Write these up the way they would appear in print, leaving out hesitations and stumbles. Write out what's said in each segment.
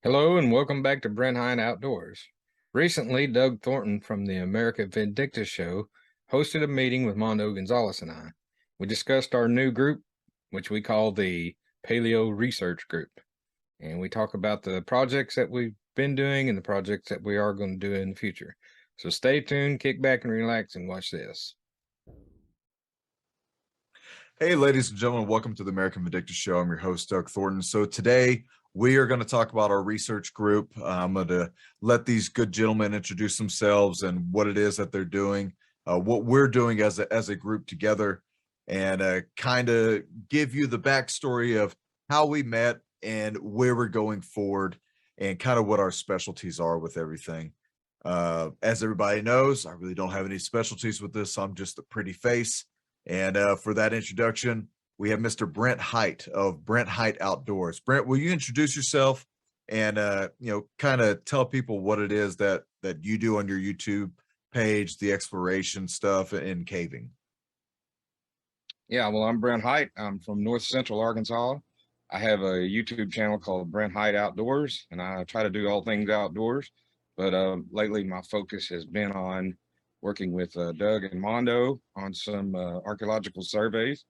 Hello and welcome back to Brent Hine Outdoors. Recently, Doug Thornton from the America Vindicta Show hosted a meeting with Mondo Gonzalez and I. We discussed our new group, which we call the Paleo Research Group, and we talk about the projects that we've been doing and the projects that we are going to do in the future. So stay tuned, kick back and relax and watch this. Hey, ladies and gentlemen, welcome to the American Vindicta Show. I'm your host, Doug Thornton. So today we are going to talk about our research group. I'm going to let these good gentlemen introduce themselves and what it is that they're doing, what we're doing as a group together, and kind of give you the backstory of how we met and where we're going forward and kind of what our specialties are with everything. As everybody knows, I really don't have any specialties with this. I'm just a pretty face. And for that introduction, we have Mr. Brent Hite of Brent Hite Outdoors. Brent, will you introduce yourself and kind of tell people what it is that you do on your YouTube page, the exploration stuff and caving? Yeah, well, I'm Brent Hite. I'm from North Central Arkansas. I have a YouTube channel called Brent Hite Outdoors, and I try to do all things outdoors. But lately, my focus has been on working with Doug and Mondo on some archaeological surveys.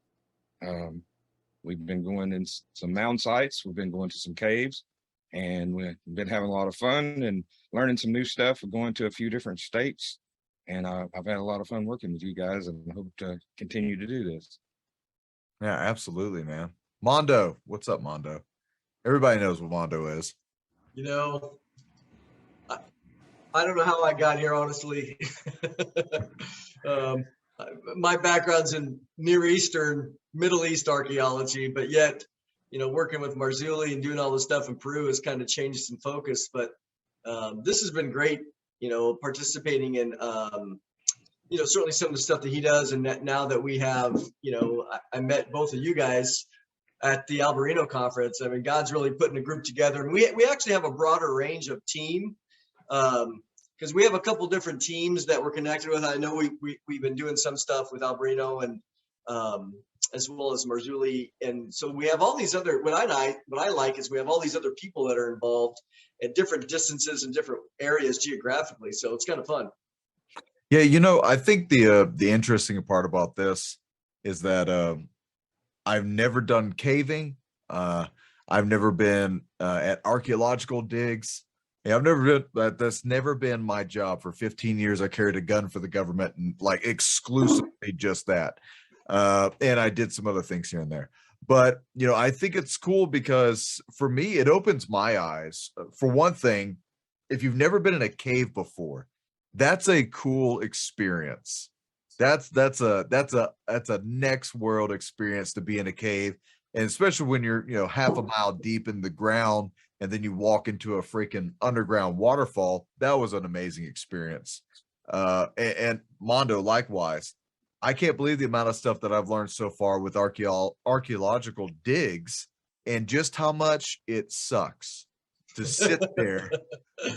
We've been going in some mound sites. We've been going to some caves, and we've been having a lot of fun and learning some new stuff. We're going to a few different states, and I've had a lot of fun working with you guys, and I hope to continue to do this. Yeah, absolutely, man. Mondo, what's up, Mondo? Everybody knows what Mondo is. You know, I don't know how I got here, honestly. um, my background's in Near Eastern, Middle East archaeology, but yet, working with Marzulli and doing all this stuff in Peru has kind of changed some focus. But this has been great, participating in, certainly some of the stuff that he does. And now that we have, I met both of you guys at the Albarino conference. I mean, God's really putting a group together. And we actually have a broader range of team. Because we have a couple different teams that we're connected with. I know we've been doing some stuff with Albarino and as well as Marzulli, and so we have all these other. What I like is we have all these other people that are involved at different distances and different areas geographically. So it's kind of fun. Yeah, I think the interesting part about this is that I've never done caving. I've never been at archaeological digs. Yeah, that's never been my job. For 15 years, I carried a gun for the government and like exclusively just that. And I did some other things here and there. But, I think it's cool because for me, it opens my eyes. For one thing, if you've never been in a cave before, that's a cool experience. That's a next world experience to be in a cave. And especially when you're, half a mile deep in the ground and then you walk into a freaking underground waterfall. That was an amazing experience. And Mondo, likewise, I can't believe the amount of stuff that I've learned so far with archaeological digs and just how much it sucks to sit there.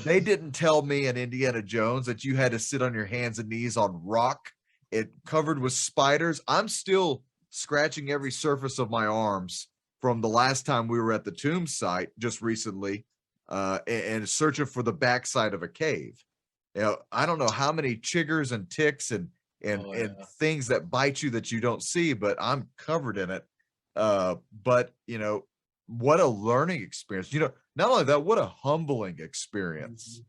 They didn't tell me in Indiana Jones that you had to sit on your hands and knees on rock, it covered with spiders. I'm still scratching every surface of my arms from the last time we were at the tomb site just recently, and searching for the backside of a cave. I don't know how many chiggers and ticks and things that bite you that you don't see, but I'm covered in it. But what a learning experience. Not only that, what a humbling experience.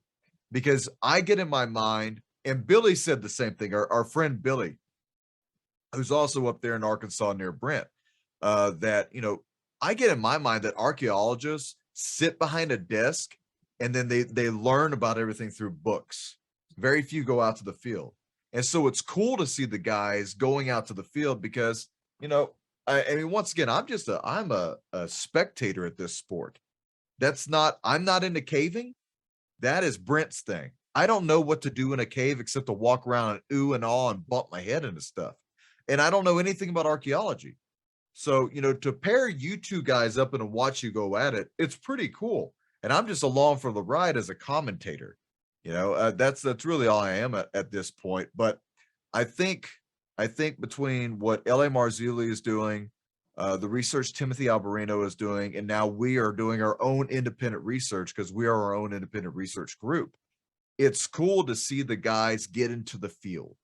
Because I get in my mind, and Billy said the same thing. Our friend Billy, who's also up there in Arkansas near Brent, that I get in my mind that archaeologists sit behind a desk and then they learn about everything through books. Very few go out to the field. And so it's cool to see the guys going out to the field because, I mean, once again, I'm a spectator at this sport. I'm not into caving. That is Brent's thing. I don't know what to do in a cave except to walk around and ooh and awe and bump my head into stuff. And I don't know anything about archaeology. So, to pair you two guys up and watch you go at it, it's pretty cool. And I'm just along for the ride as a commentator. That's really all I am at this point. But I think between what L.A. Marzulli is doing, the research Timothy Alberino is doing, and now we are doing our own independent research because we are our own independent research group. It's cool to see the guys get into the field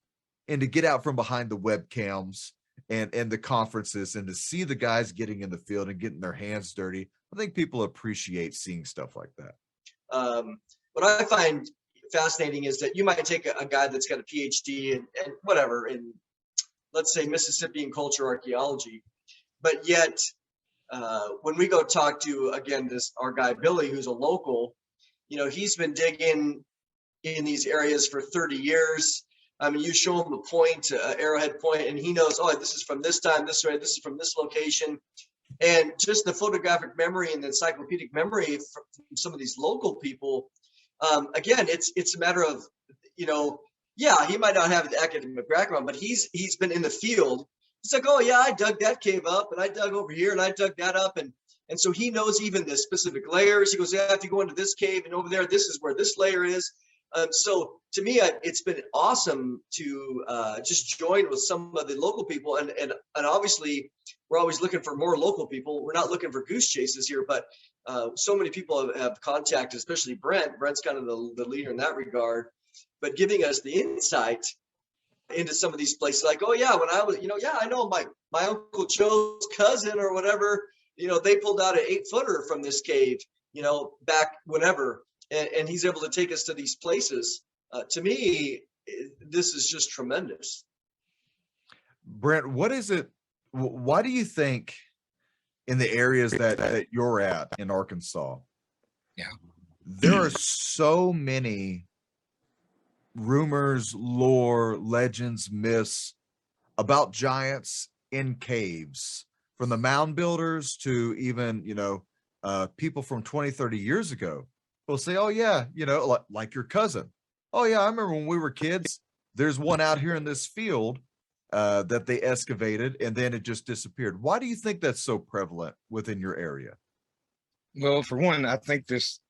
and to get out from behind the webcams and the conferences and to see the guys getting in the field and getting their hands dirty. I think people appreciate seeing stuff like that. What I find fascinating is that you might take a guy that's got a PhD and whatever in, let's say, Mississippian culture archaeology, but yet when we go talk to, again, our guy Billy, who's a local, he's been digging in these areas for 30 years. I mean, you show him a point, arrowhead point, and he knows, oh, this is from this time, this way, this is from this location. And just the photographic memory and the encyclopedic memory from some of these local people, again, it's a matter of, yeah, he might not have the academic background, but he's been in the field. It's like, oh yeah, I dug that cave up, and I dug over here, and I dug that up, and so he knows even the specific layers. He goes, yeah, if you go into this cave and over there, this is where this layer is. So to me, it's been awesome to just join with some of the local people, and obviously we're always looking for more local people. We're not looking for goose chases here, but so many people have contacted, especially Brent. Brent's kind of the leader in that regard, but giving us the insight into some of these places. Like, oh yeah, when I was, yeah, I know my Uncle Joe's cousin or whatever, they pulled out an 8-footer from this cave, back whenever. And he's able to take us to these places. To me, this is just tremendous. Brent, what is it? Why do you think in the areas that you're at in Arkansas, there are so many rumors, lore, legends, myths about giants in caves, from the mound builders to even, people from 20, 30 years ago? Will say, oh yeah, like your cousin. Oh yeah, I remember when we were kids, there's one out here in this field that they excavated and then it just disappeared. Why do you think that's so prevalent within your area? Well, for one, I think this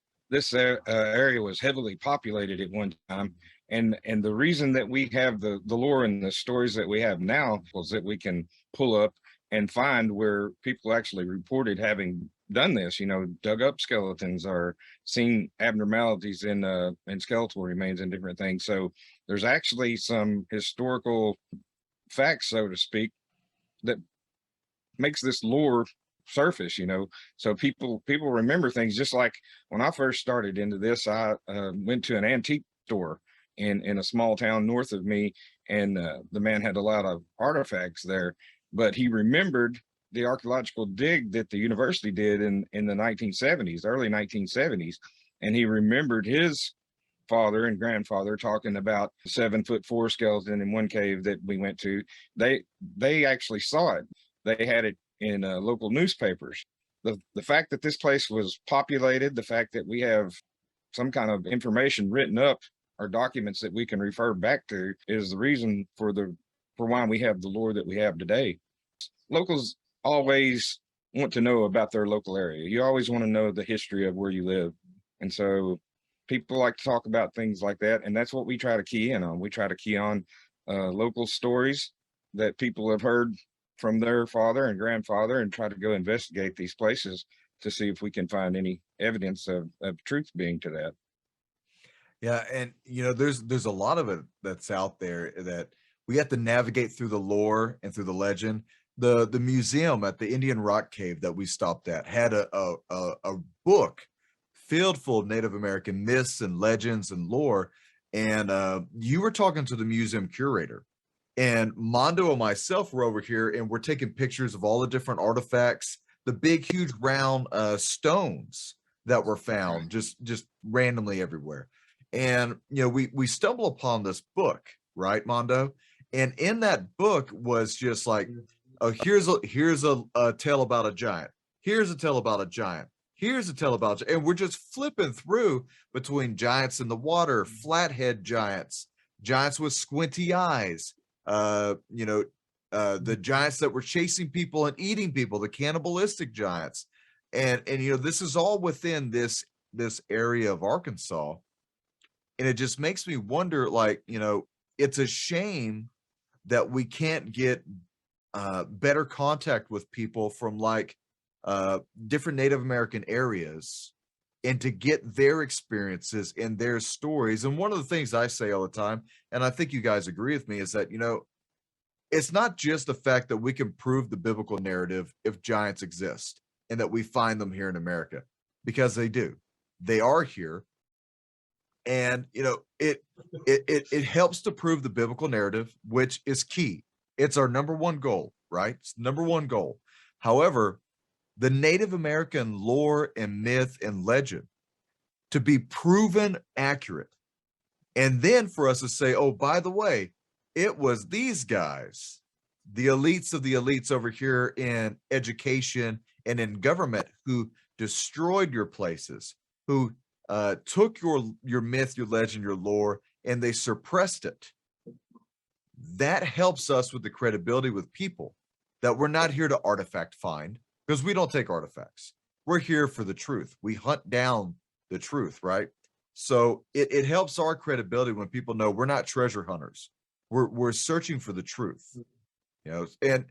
area was heavily populated at one time. And the reason that we have the lore and the stories that we have now was that we can pull up and find where people actually reported having done this, dug up skeletons or seen abnormalities in skeletal remains and different things. So there's actually some historical facts, so to speak, that makes this lore surface, so people remember things. Just like when I first started into this, I went to an antique store in a small town north of me, and the man had a lot of artifacts there, but he remembered the archaeological dig that the university did in the 1970s, early 1970s. And he remembered his father and grandfather talking about 7'4" skeleton in one cave that we went to. They actually saw it. They had it in local newspapers. The fact that this place was populated, the fact that we have some kind of information written up or documents that we can refer back to, is the reason for why we have the lore that we have today. Locals always want to know about their local area. You always want to know the history of where you live. And so people like to talk about things like that. And that's what we try to key in on. We try to key on local stories that people have heard from their father and grandfather, and try to go investigate these places to see if we can find any evidence of truth being to that. Yeah. And, there's a lot of it that's out there that we have to navigate through the lore and through the legend. The museum at the Indian Rock Cave that we stopped at had a book filled full of Native American myths and legends and lore. And you were talking to the museum curator, and Mondo and myself were over here, and we're taking pictures of all the different artifacts, the big, huge, round stones that were found just randomly everywhere. And we stumble upon this book, right, Mondo? And in that book was just like, oh, here's a tale about a giant. Here's a tale about a giant. Here's a tale about, and we're just flipping through between giants in the water, flathead giants, giants with squinty eyes, the giants that were chasing people and eating people, the cannibalistic giants. And this is all within this area of Arkansas. And it just makes me wonder, like, it's a shame that we can't get better contact with people from like different Native American areas and to get their experiences and their stories. And one of the things I say all the time, and I think you guys agree with me, is that, you know, it's not just the fact that we can prove the biblical narrative if giants exist and that we find them here in America, because they do. They are here. And you know, it helps to prove the biblical narrative, which is key. It's our number one goal, right? It's number one goal. However, the Native American lore and myth and legend to be proven accurate. And then for us to say, oh, by the way, it was these guys, the elites of the elites over here in education and in government, who destroyed your places, who took your myth, your legend, your lore, and they suppressed it. That helps us with the credibility with people, that we're not here to artifact find, because we don't take artifacts. We're here for the truth. We hunt down the truth, right? So it helps our credibility when people know we're not treasure hunters. We're searching for the truth, you know. And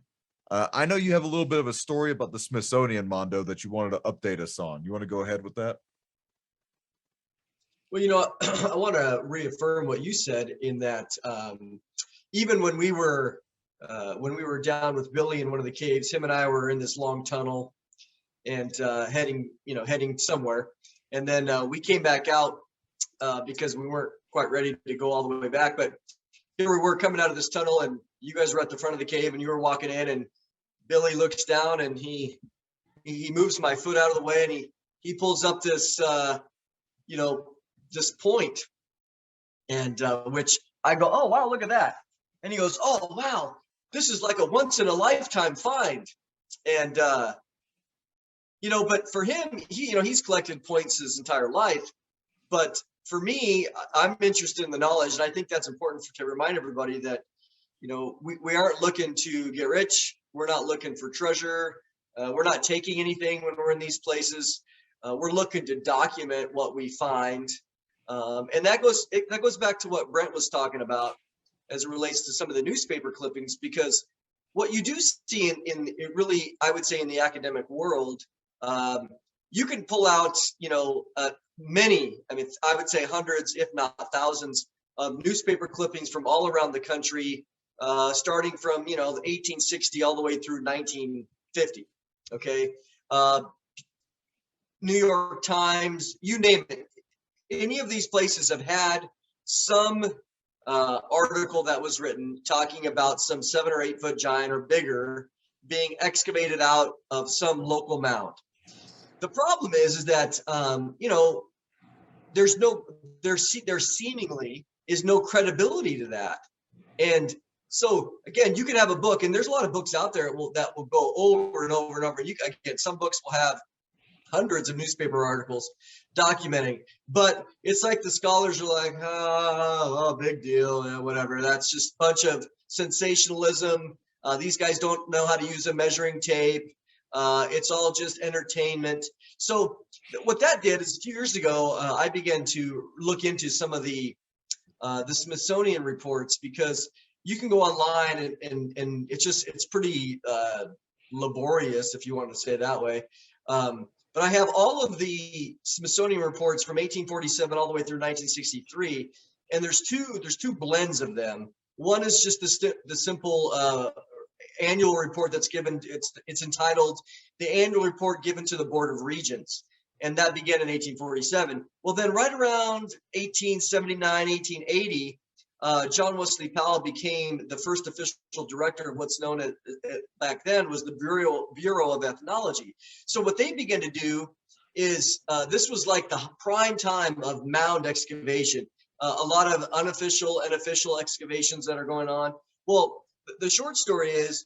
I know you have a little bit of a story about the Smithsonian, Mondo, that you wanted to update us on. You want to go ahead with that? Well, you know, I want to reaffirm what you said in that even when we were down with Billy in one of the caves, him and I were in this long tunnel and heading somewhere, and then we came back out because we weren't quite ready to go all the way back. But here we were coming out of this tunnel, and you guys were at the front of the cave, and you were walking in, and Billy looks down, and he moves my foot out of the way, and he pulls up this this point, and which I go, oh wow, look at that. And he goes, oh wow, this is like a once in a lifetime find. And but for him, he's collected points his entire life. But for me, I'm interested in the knowledge, and I think that's important to remind everybody that we aren't looking to get rich. We're not looking for treasure. We're not taking anything when we're in these places. We're looking to document what we find. And that goes back to what Brent was talking about as it relates to some of the newspaper clippings, because what you do see in really, I would say, in the academic world, you can pull out, many, I would say hundreds, if not thousands, of newspaper clippings from all around the country, starting from, the 1860 all the way through 1950. Okay. New York Times, you name it. Any of these places have had some article that was written talking about some 7 or 8 foot giant or bigger being excavated out of some local mound. The problem is that there seemingly is no credibility to that. And so again, you can have a book, and there's a lot of books out there that will go over and over and over. And some books will have hundreds of newspaper articles documenting, but it's like the scholars are like, oh, big deal, whatever. That's just a bunch of sensationalism. These guys don't know how to use a measuring tape. It's all just entertainment. So what that did is, a few years ago, I began to look into some of the Smithsonian reports, because you can go online and it's pretty laborious, if you want to say it that way. But I have all of the Smithsonian reports from 1847 all the way through 1963, and there's two blends of them. One is just the simple annual report that's given. It's entitled "The Annual Report Given to the Board of Regents," and that began in 1847. Well, then right around 1879, 1880, John Wesley Powell became the first official director of what's known as, back then, was the Bureau of Ethnology. So what they began to do is, this was like the prime time of mound excavation. A lot of unofficial and official excavations that are going on. Well, the short story is,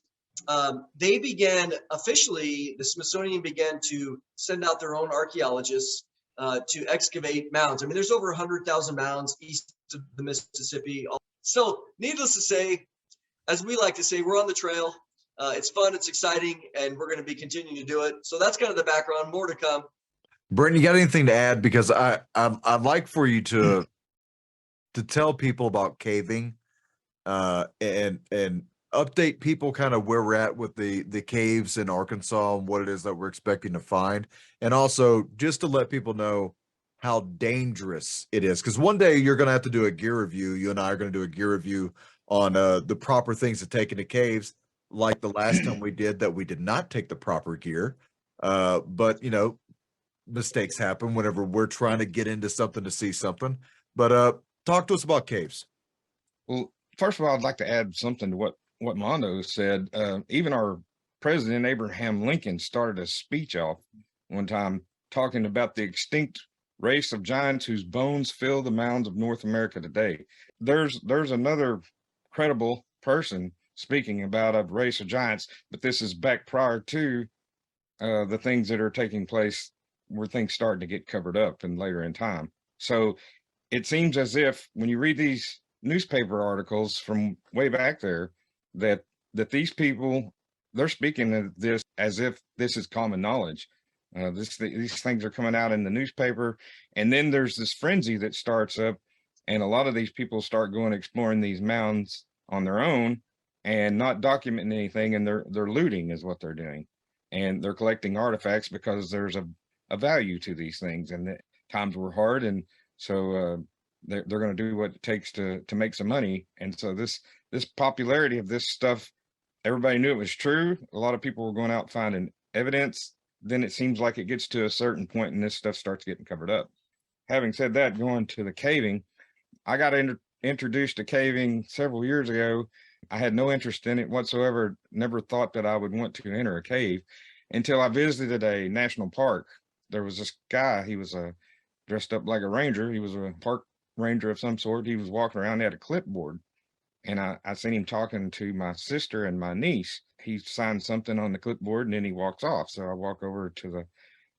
they began officially, the Smithsonian began to send out their own archaeologists to excavate mounds. There's over 100,000 mounds east of the Mississippi. So needless to say, as we like to say, we're on the trail. It's fun, it's exciting, and we're going to be continuing to do it. So that's kind of the background. More to come. Brenton, you got anything to add? Because I'd like for you to tell people about caving, and update people kind of where we're at with the caves in Arkansas and what it is that we're expecting to find, and also just to let people know how dangerous it is. Because one day you're going to have to do a gear review. You and I are going to do a gear review on the proper things to take into caves, like the last time we did that we did not take the proper gear. But you know, mistakes happen whenever we're trying to get into something to see something. But talk to us about caves. Well, first of all, I'd like to add something to what Mondo said. Even our president Abraham Lincoln started a speech off one time talking about the extinct race of giants whose bones fill the mounds of North America today. There's another credible person speaking about a race of giants, but this is back prior to the things that are taking place where things starting to get covered up and later in time. So it seems as if when you read these newspaper articles from way back there, that these people, they're speaking of this as if this is common knowledge. These things are coming out in the newspaper, and then there's this frenzy that starts up, and a lot of these people start going exploring these mounds on their own and not documenting anything, and they're looting is what they're doing, and they're collecting artifacts because there's a value to these things, and the times were hard, and so they're going to do what it takes to make some money. And so this popularity of this stuff, everybody knew it was true. A lot of people were going out finding evidence. Then it seems like it gets to a certain point and this stuff starts getting covered up. Having said that, going to the caving, I got introduced to caving several years ago. I had no interest in it whatsoever, never thought that I would want to enter a cave until I visited a national park. There was this guy, he was dressed up like a ranger. He was a park ranger of some sort. He was walking around, he had a clipboard, and I seen him talking to my sister and my niece. He signed something on the clipboard and then he walks off. So I walk over to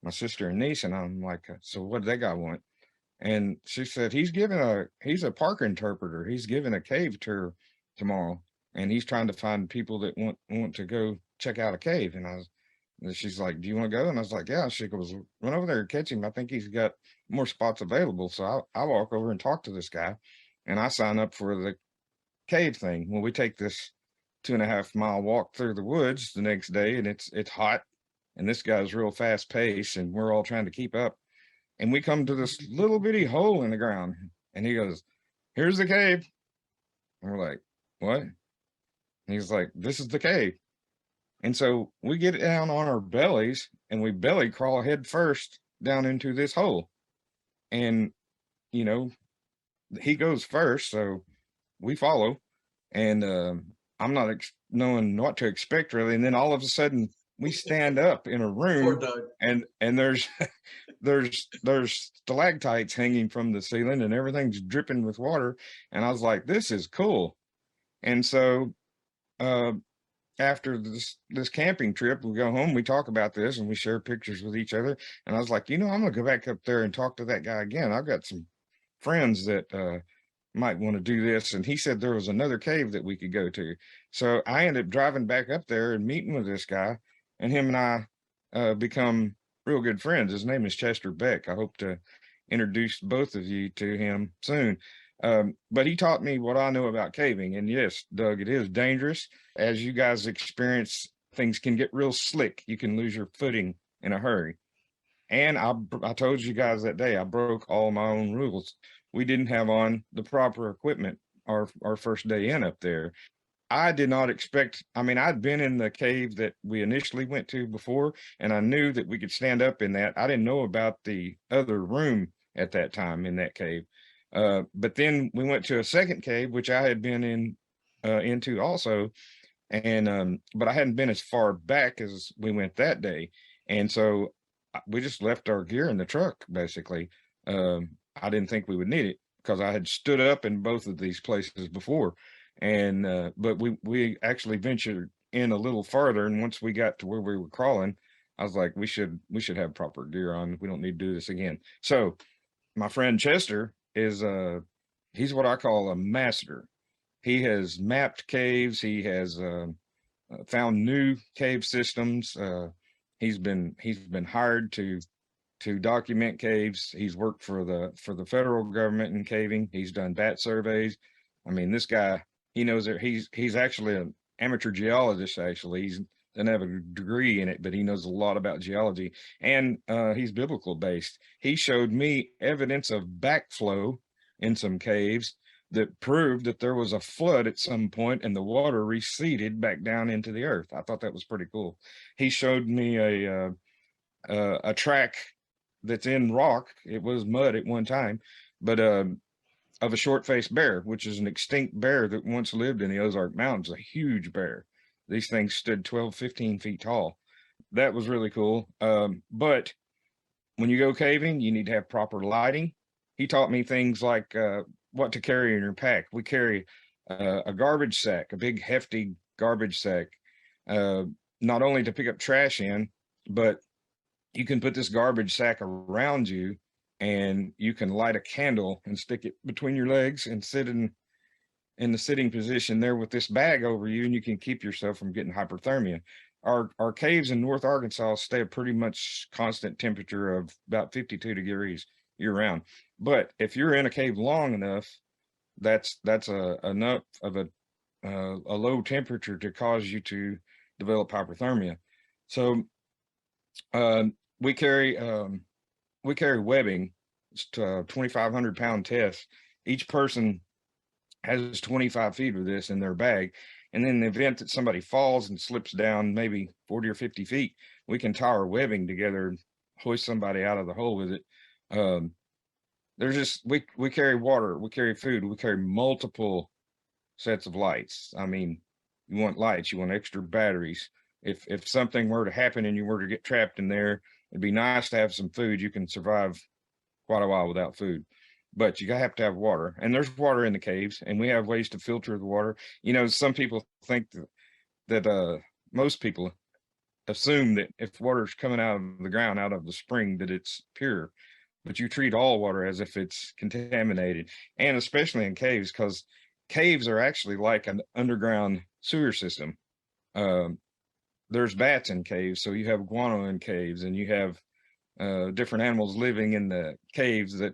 my sister and niece, and I'm like, so what did that guy want? And she said, he's a park interpreter. He's giving a cave tour tomorrow, and he's trying to find people that want to go check out a cave. And she's like, do you want to go? And I was like, yeah. She goes, run over there and catch him. I think he's got more spots available. So I walk over and talk to this guy, and I sign up for the cave thing. Well, we take this 2.5 mile walk through the woods the next day, and it's hot, and this guy's real fast paced, and we're all trying to keep up. And we come to this little bitty hole in the ground, and he goes, here's the cave. And we're like, what? And he's like, this is the cave. And so we get down on our bellies and we belly crawl head first down into this hole. And, you know, he goes first, so we follow. And I'm not knowing what to expect really. And then all of a sudden we stand up in a room, and there's there's stalactites hanging from the ceiling, and everything's dripping with water. And I was like, this is cool. And so after this camping trip, we go home, we talk about this, and we share pictures with each other. And I was like, I'm gonna go back up there and talk to that guy again. I've got some friends that might want to do this. And he said there was another cave that we could go to. So I ended up driving back up there and meeting with this guy, and him and I become real good friends. His name is Chester Beck. I hope to introduce both of you to him soon. But he taught me what I know about caving. And yes, Doug, it is dangerous. As you guys experience, things can get real slick. You can lose your footing in a hurry. And I told you guys that day, I broke all my own rules. We didn't have on the proper equipment our first day in up there. I did not expect, I mean, I'd been in the cave that we initially went to before, and I knew that we could stand up in that. I didn't know about the other room at that time in that cave. But then we went to a second cave, which I had been into also. And but I hadn't been as far back as we went that day. And so we just left our gear in the truck, basically. I didn't think we would need it because I had stood up in both of these places before. And but we actually ventured in a little farther, and once we got to where we were crawling, I was like, we should have proper gear on. We don't need to do this again. So my friend Chester is he's what I call a master. He has mapped caves. He has found new cave systems. He's been hired to document caves. He's worked for the federal government in caving. He's done bat surveys. I mean, this guy, he knows that he's actually amateur geologist, actually. He doesn't have a degree in it, but he knows a lot about geology, and he's biblical based. He showed me evidence of backflow in some caves that proved that there was a flood at some point and the water receded back down into the earth. I thought that was pretty cool. He showed me a track that's in rock. It was mud at one time, but of a short-faced bear, which is an extinct bear that once lived in the Ozark Mountains, a huge bear. These things stood 12, 15 feet tall. That was really cool. But when you go caving, you need to have proper lighting. He taught me things like what to carry in your pack. We carry a garbage sack, a big hefty garbage sack, not only to pick up trash in, but you can put this garbage sack around you and you can light a candle and stick it between your legs and sit in the sitting position there with this bag over you, and you can keep yourself from getting hypothermia. Our caves in North Arkansas stay a pretty much constant temperature of about 52 degrees year round. But if you're in a cave long enough, that's enough of a low temperature to cause you to develop hypothermia. So we carry webbing. It's 2,500 pound test. Each person has 25 feet of this in their bag. And in the event that somebody falls and slips down maybe 40 or 50 feet, we can tie our webbing together and hoist somebody out of the hole with it. There's just, we carry water, we carry food, we carry multiple sets of lights. I mean, you want lights, you want extra batteries. If something were to happen and you were to get trapped in there, it'd be nice to have some food. You can survive quite a while without food, but you have to have water, and there's water in the caves, and we have ways to filter the water. You know, some people think that most people assume that if water's coming out of the ground, out of the spring, that it's pure, but you treat all water as if it's contaminated, and especially in caves, because caves are actually like an underground sewer system. There's bats in caves, so you have guano in caves, and you have different animals living in the caves that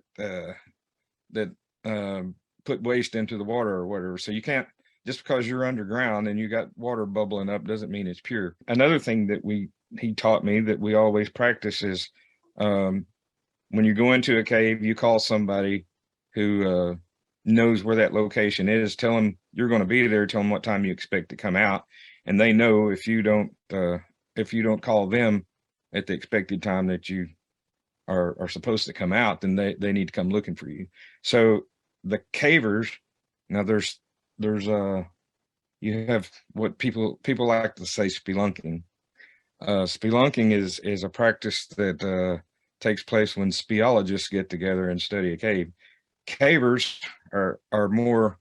put waste into the water or whatever. So you can't, just because you're underground and you got water bubbling up doesn't mean it's pure. Another thing that he taught me that we always practice is when you go into a cave, you call somebody who knows where that location is. Tell them you're going to be there. Tell them what time you expect to come out, and they know if you don't call them at the expected time that you are supposed to come out, then they need to come looking for you. So the cavers, now there's you have what people like to say spelunking. Spelunking is a practice that takes place when speleologists get together and study a cave. Cavers are more,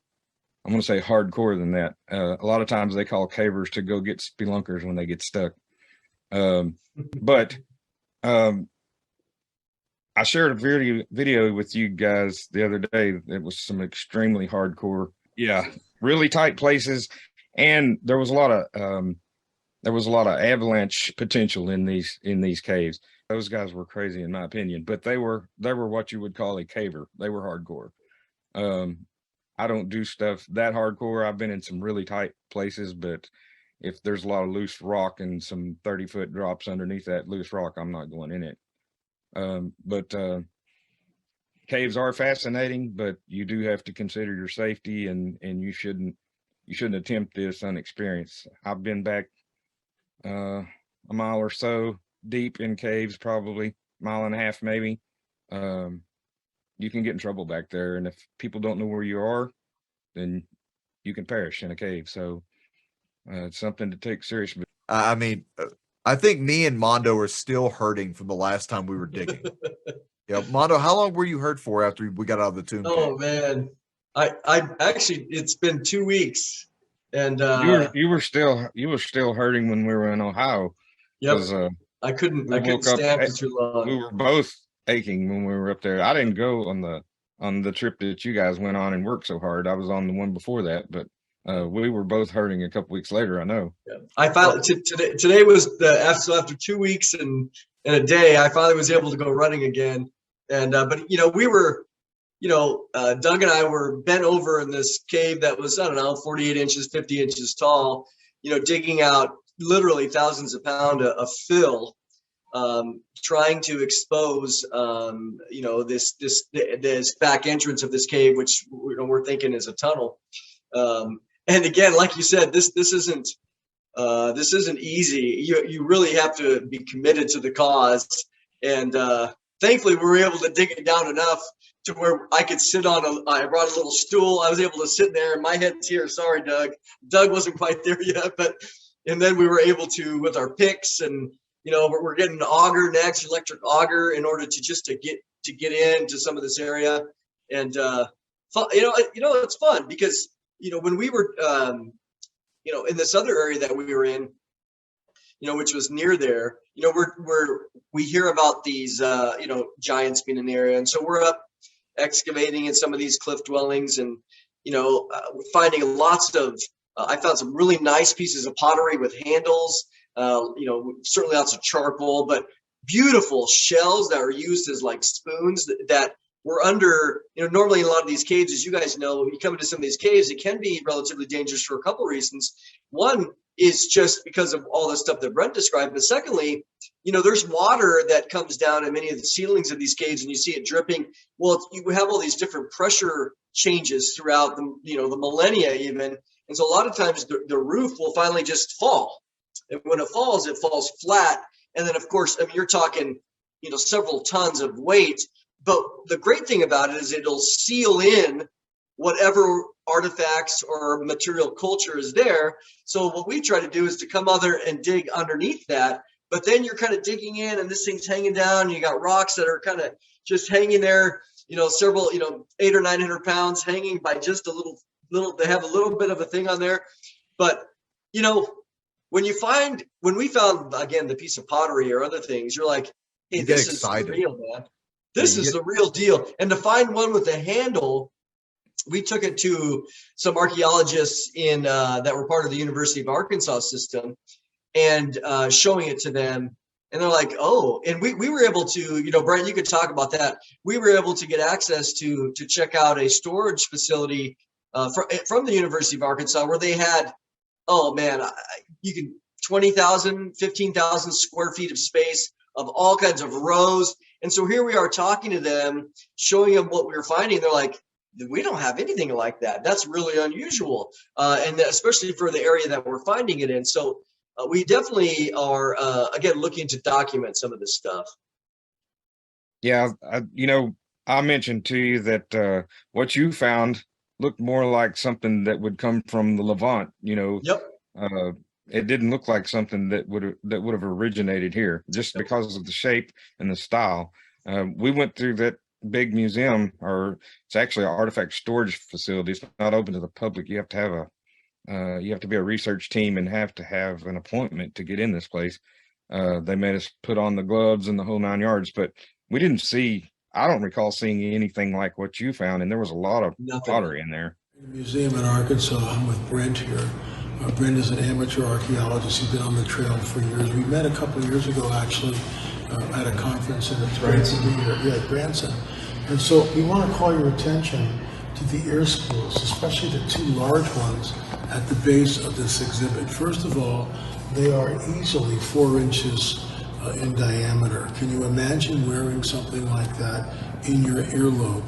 I'm going to say, hardcore than that. A lot of times they call cavers to go get spelunkers when they get stuck. But I shared a video with you guys the other day. It was some extremely hardcore, really tight places, and there was a lot of avalanche potential in these caves. Those guys were crazy in my opinion, but they were what you would call a caver. They were hardcore. I don't do stuff that hardcore. I've been in some really tight places, but if there's a lot of loose rock and some 30-foot drops underneath that loose rock, I'm not going in it. But caves are fascinating, but you do have to consider your safety, and you shouldn't attempt this unexperienced. I've been back a mile or so deep in caves, probably mile and a half maybe. You can get in trouble back there, and if people don't know where you are, then you can perish in a cave. So it's something to take seriously. I mean, I think me and Mondo are still hurting from the last time we were digging. Yeah, Mondo, how long were you hurt for after we got out of the tomb? Oh man, I actually, it's been 2 weeks, and you were still hurting when we were in Ohio. Yep. I couldn't stand for too long. We were both aching when we were up there. I didn't go on the trip that you guys went on and worked so hard. I was on the one before that, but we were both hurting a couple weeks later. I know. Yeah. I finally today was after 2 weeks and a day, I finally was able to go running again. And but we were, Doug and I were bent over in this cave that was, I don't know, 48 inches, 50 inches tall. digging out literally thousands of pounds of fill, trying to expose, this back entrance of this cave, which we're thinking is a tunnel. And again, like you said, this isn't easy. You really have to be committed to the cause. And thankfully, we were able to dig it down enough to where I could sit on I brought a little stool. I was able to sit there, and my head's here. Sorry, Doug. Doug wasn't quite there yet, and then we were able to, with our picks, and we're getting an auger next, electric auger, in order to get into some of this area. And it's fun because when we were in this other area that we were in, which was near there, we hear about these giants being in the area, and so we're up excavating in some of these cliff dwellings, and finding lots of I found some really nice pieces of pottery with handles, certainly lots of charcoal, but beautiful shells that are used as like spoons that were under, normally in a lot of these caves, as you guys know, when you come into some of these caves, it can be relatively dangerous for a couple reasons. One is just because of all the stuff that Brent described, but secondly, there's water that comes down in many of the ceilings of these caves, and you see it dripping. Well, you have all these different pressure changes throughout the millennia even, and so a lot of times the roof will finally just fall, and when it falls flat, and then of course, you're talking several tons of weight. But the great thing about it is it'll seal in whatever artifacts or material culture is there. So what we try to do is to come other and dig underneath that. But then you're kind of digging in, and this thing's hanging down. You got rocks that are kind of just hanging there, several, 800 or 900 pounds hanging by just a little. They have a little bit of a thing on there. But, when we found, again, the piece of pottery or other things, you're like, hey, this is real, man. This is the real deal. And to find one with a handle, we took it to some archaeologists that were part of the University of Arkansas system, and showing it to them. And they're like, oh, and we were able to, Brian, you could talk about that. We were able to get access to check out a storage facility from the University of Arkansas, where they had, 20,000, 15,000 square feet of space of all kinds of rows. And so here we are talking to them, showing them what we were finding. They're like, we don't have anything like that. That's really unusual. And especially for the area that we're finding it in. So we definitely are, again, looking to document some of this stuff. Yeah. I mentioned to you that what you found looked more like something that would come from the Levant, Yep. It didn't look like something that would have originated here, just because of the shape and the style. We went through that big museum, or it's actually an artifact storage facility. It's not open to the public. You have to be a research team and have to have an appointment to get in this place. They made us put on the gloves and the whole 9 yards, but I don't recall seeing anything like what you found, and there was a lot of pottery in there. Museum in Arkansas. I'm with Brent here. Brent is an amateur archaeologist. He's been on the trail for years. We met a couple of years ago, actually, at a conference in Branson. And so we want to call your attention to the ear spools, especially the 2 large ones at the base of this exhibit. First of all, they are easily 4 inches in diameter. Can you imagine wearing something like that in your earlobe?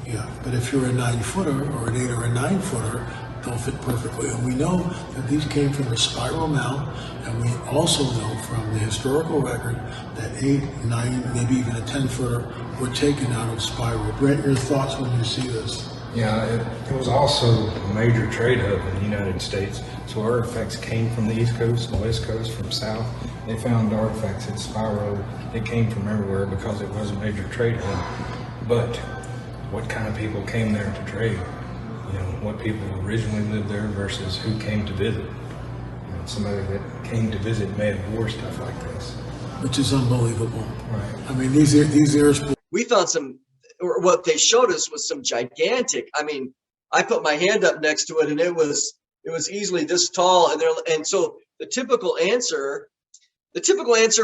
Yeah, but if you're a 9-footer or an 8 or a 9-footer, they'll fit perfectly. And we know that these came from a spiral mount, and we also know from the historical record that 8, 9, maybe even a 10-footer were taken out of spiral. Brent, your thoughts when you see this? Yeah, it was also a major trade hub in the United States. So artifacts came from the East Coast, the West Coast, from South. They found artifacts at Spiro. It came from everywhere because it was a major trade hub. But what kind of people came there to trade? What people originally lived there versus who came to visit. Somebody that came to visit may have wore stuff like this. Which is unbelievable. Right. I mean, these ears. We found or what they showed us was some gigantic. I put my hand up next to it, and it was easily this tall. And so the typical answer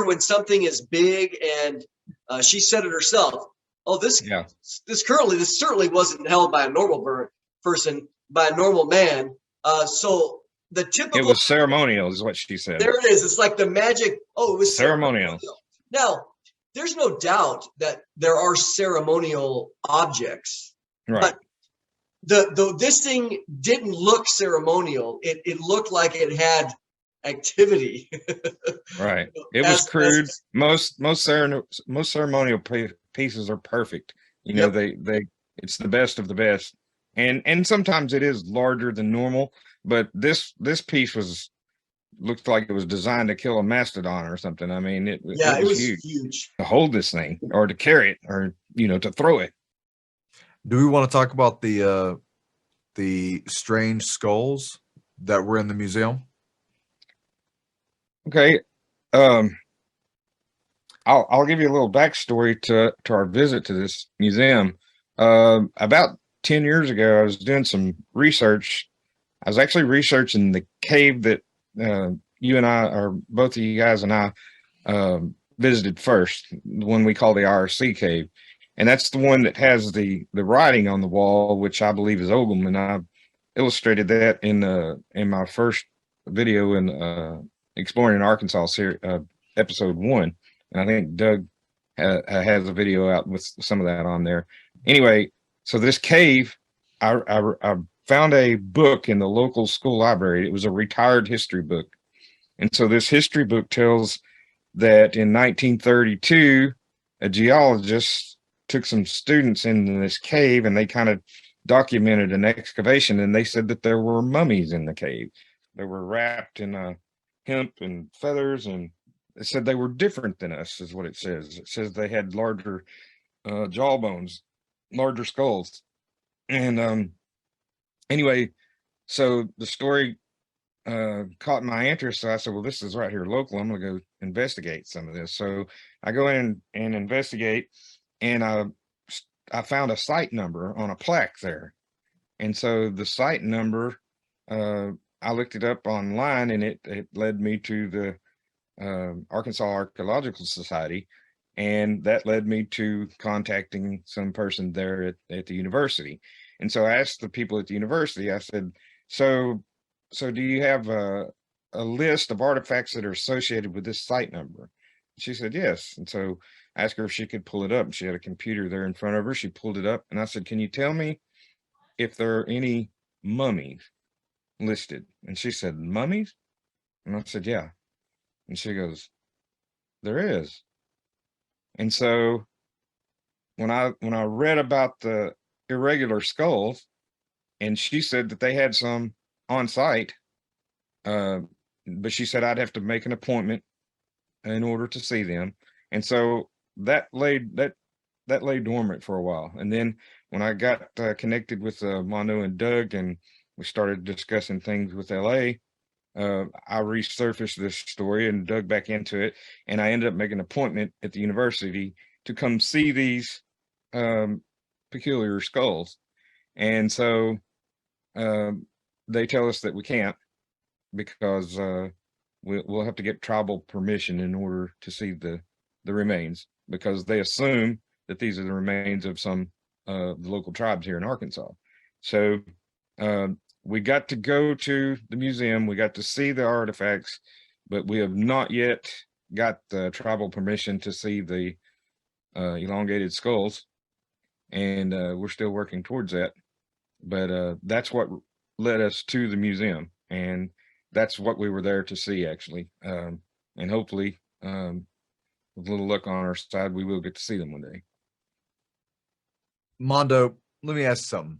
when something is big, and she said it herself. Oh, this certainly wasn't held by a normal person, by a normal man. So the It typical. was ceremonial, is what she said. There it is. It's like the magic. Oh, it was Ceremonial. Now, there's no doubt that there are ceremonial objects, Right. but this thing didn't look ceremonial. It looked like it had activity. Right. It was As- crude. as- Most ceremonial pieces are perfect. You know, Yep. it's the best of the best. And sometimes it is larger than normal, but this piece looked like it was designed to kill a mastodon or something. I mean, it Yeah, it was was huge huge. to hold this thing or to carry it or, you know, to throw it. Do we want to talk about the strange skulls that were in the museum? Okay. I'll give you a little backstory to our visit to this museum. About 10 years ago, I was doing some research. I was actually researching the cave that you and I, or both of you guys and I, visited first, the one we call the IRC cave, and that's the one that has the writing on the wall, which I believe is Ogham, and I illustrated that in my first video in Exploring in Arkansas series, episode 1, and I think Doug has a video out with some of that on there. Anyway, so this cave, I found a book in the local school library. It was a retired history book, and so this history book tells that in 1932, a geologist took some students into this cave and they kind of documented an excavation, and they said that there were mummies in the cave. They were wrapped in hemp and feathers, and it said they were different than us, is what it says. It says they had larger jawbones, larger skulls. And anyway, so the story caught my interest. So I said, well, this is right here local. I'm going to go investigate some of this. So I go in and investigate, and I found a site number on a plaque there. And so the site number, I looked it up online, and it led me to the Arkansas Archaeological Society, and that led me to contacting some person there at the university. And so I asked the people at the university, I said, so do you have a list of artifacts that are associated with this site number? She said, yes. And so I asked her if she could pull it up. She had a computer there in front of her. She pulled it up, and I said, can you tell me if there are any mummies listed? And she said, mummies? And I said, yeah. And she goes, there is. And so when I read about the irregular skulls, and she said that they had some on site, but she said I'd have to make an appointment in order to see them. And so that lay dormant for a while. And then when I got connected with Mondo and Doug, and we started discussing things with LA, I resurfaced this story and dug back into it, and I ended up making an appointment at the university to come see these peculiar skulls. And so they tell us that we can't, because we'll have to get tribal permission in order to see the remains, because they assume that these are the remains of some the local tribes here in Arkansas. So we got to go to the museum, we got to see the artifacts, but we have not yet got the tribal permission to see the elongated skulls, and we're still working towards that. But that's what led us to the museum, and that's what we were there to see, actually. And hopefully, with a little luck on our side, we will get to see them one day. Mondo, let me ask you something.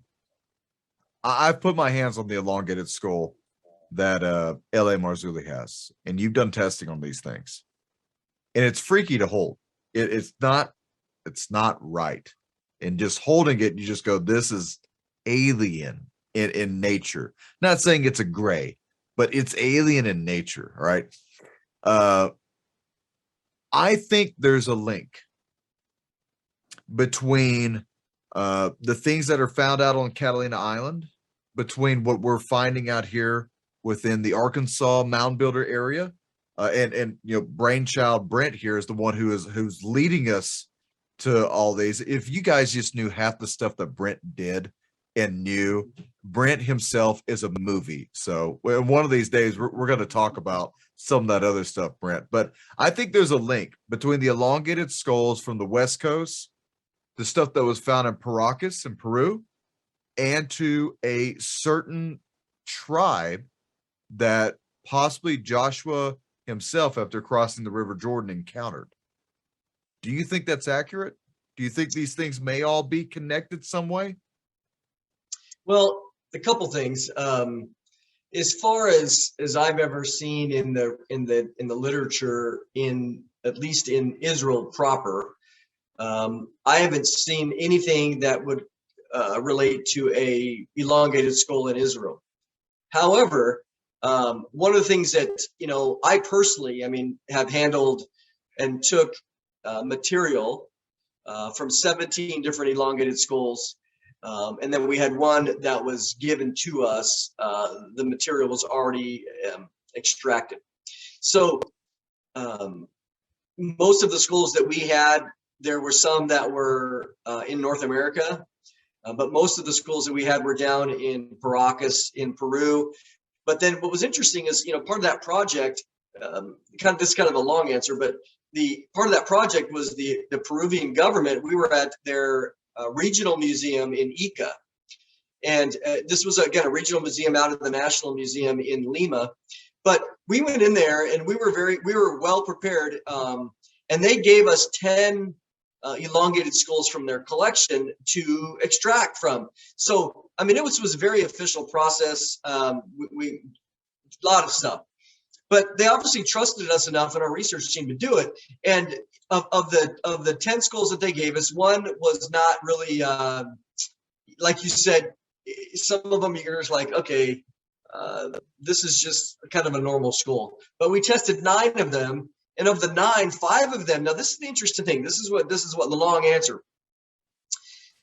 I've put my hands on the elongated skull that L.A. Marzulli has, and you've done testing on these things, and it's freaky to hold. It's not right. And just holding it, you just go, this is alien in nature. Not saying it's a gray, but it's alien in nature. All right. I think there's a link between the things that are found out on Catalina Island, between what we're finding out here within the Arkansas mound builder area, and you know, brainchild Brent here is the one who's leading us to all these. If you guys just knew half the stuff that Brent did and new. Brent himself is a movie. So one of these days, we're going to talk about some of that other stuff, Brent. But I think there's a link between the elongated skulls from the West Coast, the stuff that was found in Paracas in Peru, and to a certain tribe that possibly Joshua himself, after crossing the River Jordan, encountered. Do you think that's accurate? Do you think these things may all be connected some way? Well, a couple things. As far as I've ever seen in the literature, in at least in Israel proper, I haven't seen anything that would relate to a elongated skull in Israel. However, one of the things that I personally, have handled and took material from 17 different elongated skulls. And then we had one that was given to us. The material was already extracted. So most of the skulls that we had, there were some that were in North America, but most of the skulls that we had were down in Paracas in Peru. But then what was interesting is, part of that project, this is kind of a long answer, but the part of that project was the Peruvian government. We were at their regional museum in Ica. And this was, again, a regional museum out of the National Museum in Lima. But we went in there and we were well prepared. And they gave us 10 elongated skulls from their collection to extract from. So, it was a very official process. We a lot of stuff. But they obviously trusted us enough in our research team to do it. And of the 10 skulls that they gave us, one was not really, like you said, some of them you're just like, okay, this is just kind of a normal skull. But we tested 9 of them, and of the 9, 5 of them. Now this is the interesting thing. This is what the long answer.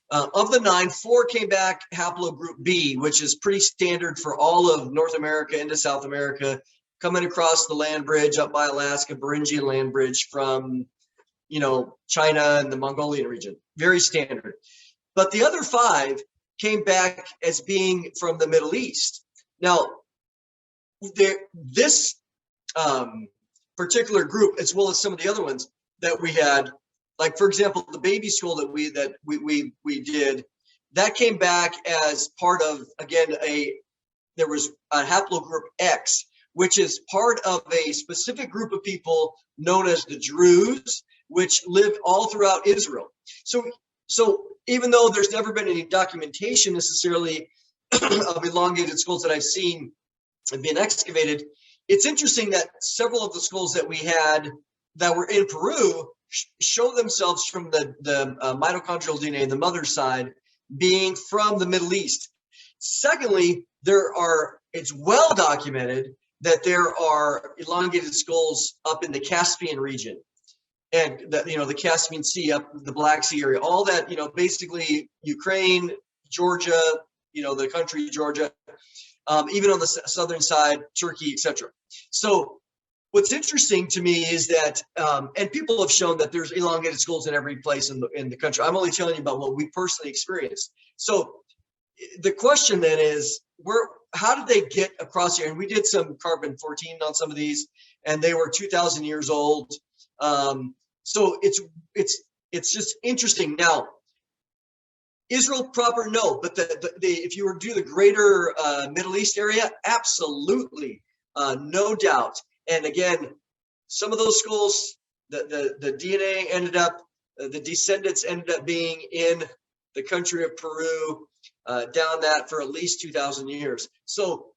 Of the 9, 4 came back haplogroup B, which is pretty standard for all of North America into South America, coming across the land bridge up by Alaska, Beringian land bridge from, China and the Mongolian region. Very standard. But the other 5 came back as being from the Middle East. Now, this particular group, as well as some of the other ones that we had, like, for example, the baby skull that we did, that came back as part of, again, there was a haplogroup X, which is part of a specific group of people known as the Druze, which live all throughout Israel. So even though there's never been any documentation necessarily of elongated skulls that I've seen being excavated, it's interesting that several of the skulls that we had that were in Peru show themselves from the mitochondrial DNA, the mother side, being from the Middle East. Secondly, it's well documented that there are elongated skulls up in the Caspian region, and that, the Caspian Sea, up the Black Sea area, all that, basically Ukraine, Georgia, the country Georgia, even on the southern side, Turkey, etc. So what's interesting to me is that, and people have shown that there's elongated skulls in every place in the country. I'm only telling you about what we personally experienced. So the question then is, how did they get across here? And we did some carbon 14 on some of these, and they were 2,000 years old. So it's just interesting. Now, Israel proper, no, but if you were to do the greater Middle East area, absolutely, no doubt. And again, some of those skulls, the DNA ended up, the descendants ended up being in the country of Peru, down that for at least 2,000 years. So,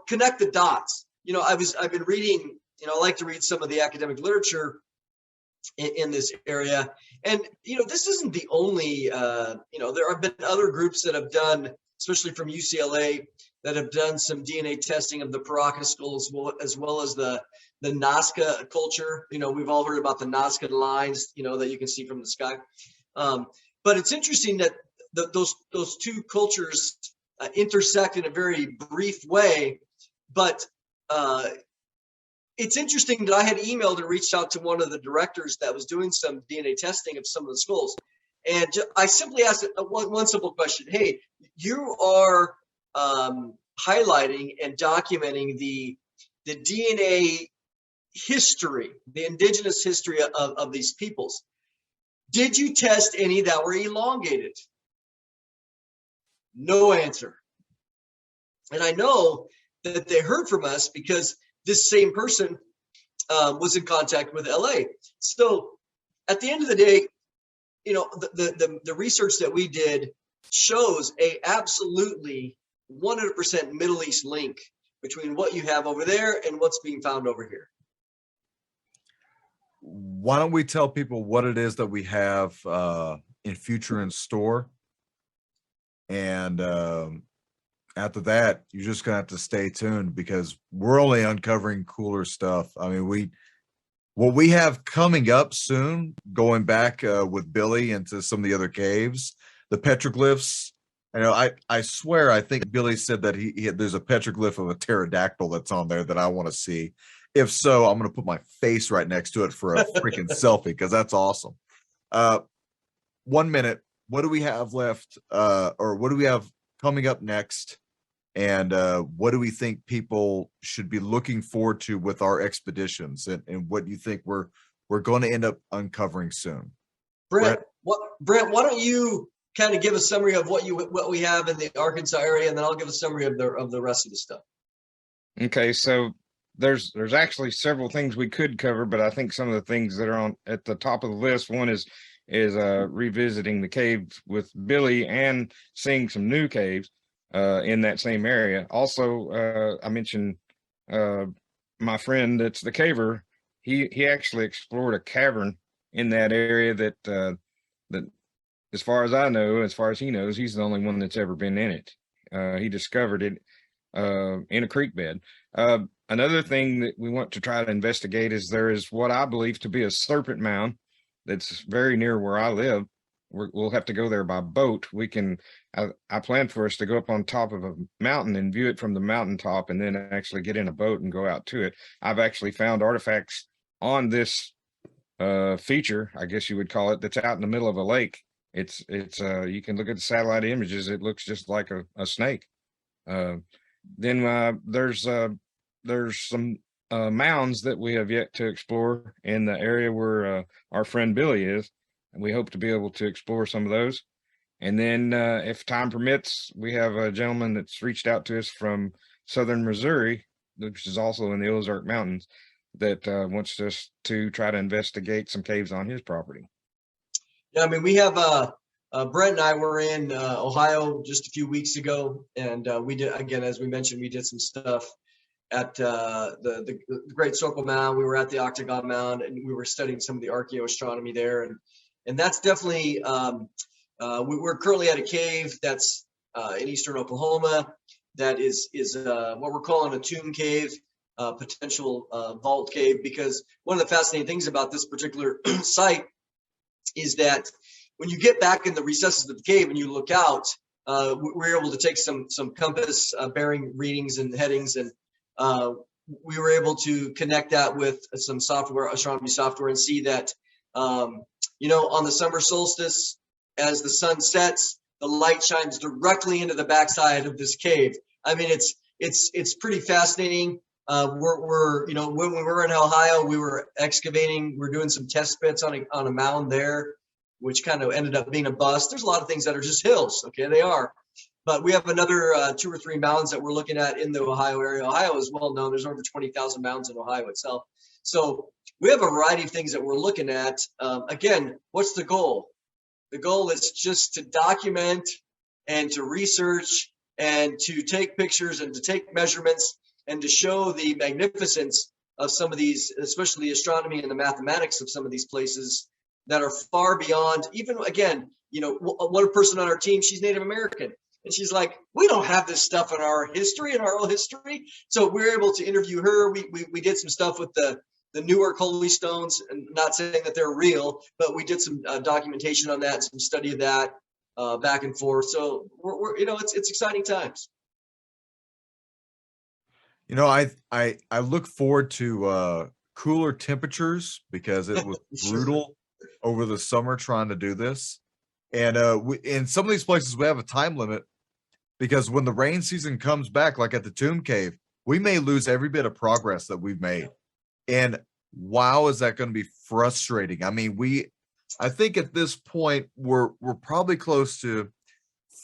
connect the dots. I've been reading, I like to read some of the academic literature in this area. And, this isn't the only, there have been other groups that have done, especially from UCLA, that have done some DNA testing of the Paracas skulls, as well as the Nazca culture. We've all heard about the Nazca lines, that you can see from the sky. But it's interesting that those two cultures intersect in a very brief way. But it's interesting that I had emailed and reached out to one of the directors that was doing some DNA testing of some of the skulls. And I simply asked one simple question. Hey, you are highlighting and documenting the DNA history, the indigenous history of these peoples. Did you test any that were elongated? No answer. And I know that they heard from us because this same person was in contact with LA. So at the end of the day, you know, the research that we did shows a absolutely 100% Middle East link between what you have over there and what's being found over here. Why don't we tell people what it is that we have in future in store? And after that, you're just gonna have to stay tuned because we're only uncovering cooler stuff. I mean, what we have coming up soon, going back with Billy into some of the other caves, the petroglyphs. You know, I swear, I think Billy said that there's a petroglyph of a pterodactyl that's on there that I want to see. If so, I'm going to put my face right next to it for a freaking selfie because that's awesome. 1 minute. What do we have left? Or what do we have coming up next? And what do we think people should be looking forward to with our expeditions? And what do you think we're going to end up uncovering soon? Brent, why don't you kind of give a summary of what we have in the Arkansas area, and then I'll give a summary of the rest of the stuff. Okay, so there's actually several things we could cover, but I think some of the things that are on at the top of the list, one is revisiting the cave with Billy and seeing some new caves in that same area. Also, I mentioned my friend that's the caver. He actually explored a cavern in that area that as far as I know, as far as he knows, he's the only one that's ever been in it. He discovered it in a creek bed. Another thing that we want to try to investigate is there is what I believe to be a serpent mound that's very near where I live. We'll have to go there by boat. I plan for us to go up on top of a mountain and view it from the mountaintop and then actually get in a boat and go out to it. I've actually found artifacts on this feature, I guess you would call it, that's out in the middle of a lake. It's you can look at the satellite images. It looks just like a snake. Then there's some mounds that we have yet to explore in the area where our friend Billy is, and we hope to be able to explore some of those. And then if time permits, we have a gentleman that's reached out to us from southern Missouri, which is also in the Ozark Mountains, that wants us to try to investigate some caves on his property. Yeah, I mean, we have Brent and I were in Ohio just a few weeks ago, and we did, again, as we mentioned, we did some stuff at the Great Circle Mound. We were at the Octagon Mound, and we were studying some of the archaeoastronomy there, and that's definitely we're currently at a cave that's in eastern Oklahoma that is what we're calling a tomb cave, potential vault cave, because one of the fascinating things about this particular site is that when you get back in the recesses of the cave and you look out, we're able to take some compass bearing readings and headings, and we were able to connect that with some software, astronomy software, and see that you know, on the summer solstice, as the sun sets, the light shines directly into the backside of this cave. I mean, it's pretty fascinating. We're you know, when we were in Ohio, we were excavating. We're doing some test pits on a mound there, which kind of ended up being a bust. There's a lot of things that are just hills. Okay, they are. But we have another 2 or 3 mounds that we're looking at in the Ohio area. Ohio is well known. There's over 20,000 mounds in Ohio itself. So we have a variety of things that we're looking at. Again, what's the goal? The goal is just to document and to research and to take pictures and to take measurements and to show the magnificence of some of these, especially the astronomy and the mathematics of some of these places that are far beyond even, again, you know, one person on our team, she's Native American. And she's like, we don't have this stuff in our history, in our oral history. So we're able to interview her. We did some stuff with the Newark Holy Stones, and not saying that they're real, but we did some documentation on that, some study of that back and forth. So we're you know, it's exciting times. You know, I look forward to cooler temperatures because it was brutal over the summer trying to do this. And in some of these places, we have a time limit. because when the rain season comes back, like at the Tomb Cave, we may lose every bit of progress that we've made. And wow, is that going to be frustrating? I mean, I think at this point we're probably close to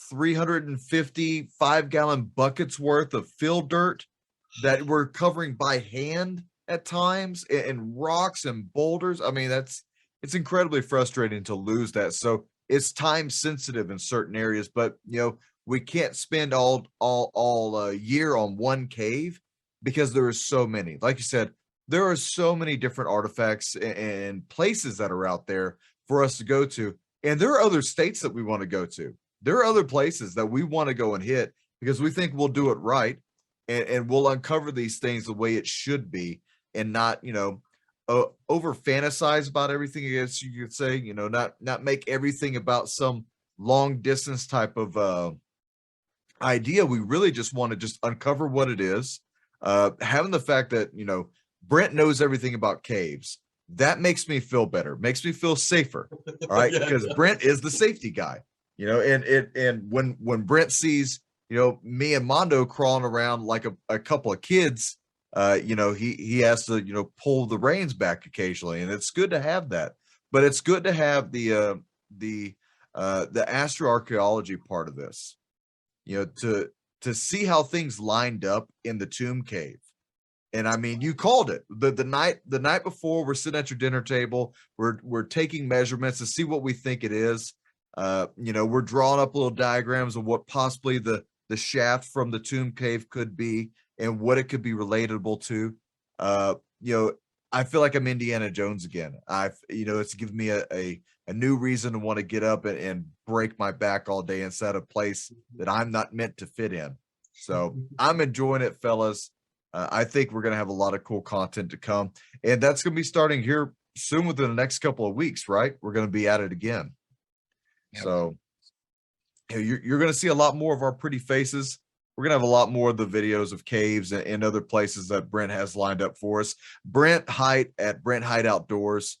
350 5-gallon buckets worth of fill dirt that we're covering by hand at times, and rocks and boulders. I mean, it's incredibly frustrating to lose that. So it's time sensitive in certain areas, but we can't spend all year on one cave because there are so many. Like you said, there are so many different artifacts and places that are out there for us to go to. And there are other states that we want to go to. There are other places that we want to go and hit because we think we'll do it right, and we'll uncover these things the way it should be, and not, over fantasize about everything. I guess you could say, not make everything about some long distance type of idea. We really just want to just uncover what it is. Having the fact that, Brent knows everything about caves, that makes me feel better, makes me feel safer. All right. Yeah, Because Brent is the safety guy, and when Brent sees, me and Mondo crawling around like a couple of kids, he has to, pull the reins back occasionally, and it's good to have that. But it's good to have the astroarchaeology part of this, to see how things lined up in the Tomb Cave. And I mean, you called it the night before. We're sitting at your dinner table. We're taking measurements to see what we think it is. We're drawing up little diagrams of what possibly the shaft from the Tomb Cave could be and what it could be relatable to. I feel like I'm Indiana Jones again. It's given me a new reason to want to get up and break my back all day inside a place that I'm not meant to fit in. So I'm enjoying it, fellas. I think we're going to have a lot of cool content to come, and that's going to be starting here soon within the next couple of weeks, right? We're going to be at it again. Yep. So you're going to see a lot more of our pretty faces. We're going to have a lot more of the videos of caves and other places that Brent has lined up for us. Brent Height at Brent Height Outdoors.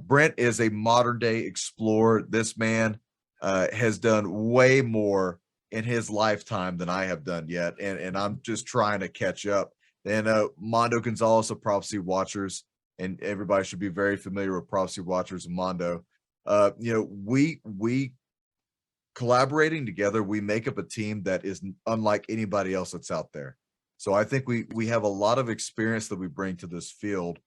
Brent is a modern day explorer. This man has done way more in his lifetime than I have done yet. And I'm just trying to catch up. And Mondo Gonzalez of Prophecy Watchers, and everybody should be very familiar with Prophecy Watchers and Mondo. We collaborating together, we make up a team that is unlike anybody else that's out there. So I think we have a lot of experience that we bring to this field,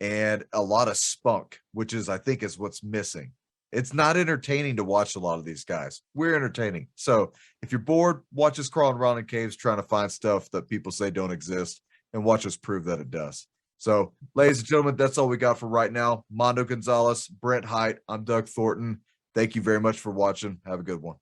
and a lot of spunk, which I think is what's missing. It's not entertaining to watch a lot of these guys. We're entertaining. So if you're bored, watch us crawling around in caves trying to find stuff that people say don't exist, and watch us prove that it does. So, ladies and gentlemen, that's all we got for right now. Mondo Gonzalez, Brent Height, I'm Doug Thornton. Thank you very much for watching. Have a good one.